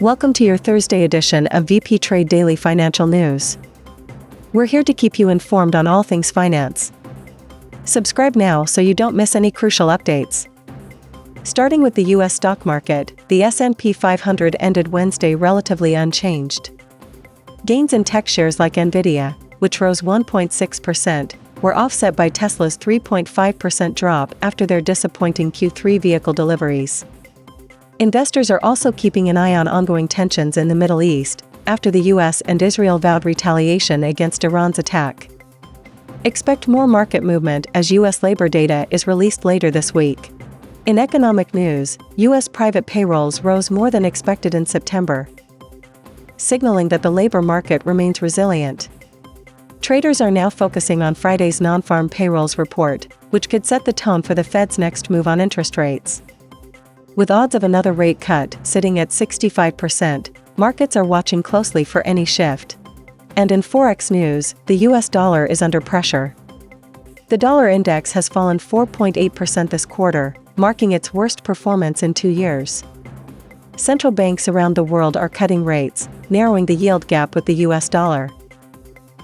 Welcome to your Thursday edition of VPTrade Daily Financial News. We're here to keep you informed on all things finance. Subscribe now so you don't miss any crucial updates. Starting with the U.S. stock market, the S&P 500 ended Wednesday relatively unchanged. Gains in tech shares like Nvidia, which rose 1.6%, were offset by Tesla's 3.5% drop after their disappointing Q3 vehicle deliveries. Investors are also keeping an eye on ongoing tensions in the Middle East, after the US and Israel vowed retaliation against Iran's attack. Expect more market movement as US labor data is released later this week. In economic news, US private payrolls rose more than expected in September, signaling that the labor market remains resilient. Traders are now focusing on Friday's non-farm payrolls report, which could set the tone for the Fed's next move on interest rates. With odds of another rate cut sitting at 65%, markets are watching closely for any shift. And in Forex news, the US dollar is under pressure. The dollar index has fallen 4.8% this quarter, marking its worst performance in 2 years. Central banks around the world are cutting rates, narrowing the yield gap with the US dollar.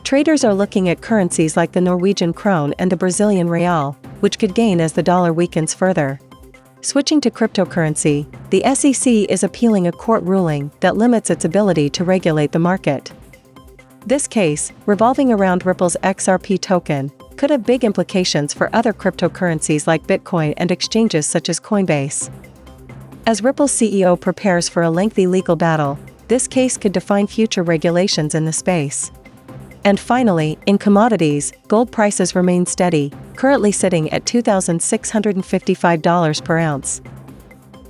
Traders are looking at currencies like the Norwegian krone and the Brazilian real, which could gain as the dollar weakens further. Switching to cryptocurrency, the SEC is appealing a court ruling that limits its ability to regulate the market. This case, revolving around Ripple's XRP token, could have big implications for other cryptocurrencies like Bitcoin and exchanges such as Coinbase. As Ripple's CEO prepares for a lengthy legal battle, this case could define future regulations in the space. And finally, in commodities, gold prices remain steady, currently sitting at $2,655 per ounce.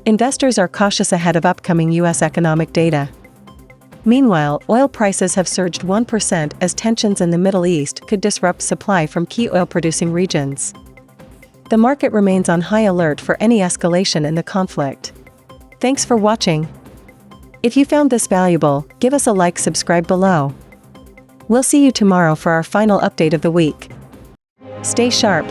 Investors are cautious ahead of upcoming U.S. economic data. Meanwhile, oil prices have surged 1% as tensions in the Middle East could disrupt supply from key oil-producing regions. The market remains on high alert for any escalation in the conflict. Thanks for watching. If you found this valuable, give us a like, subscribe below. We'll see you tomorrow for our final update of the week. Stay sharp.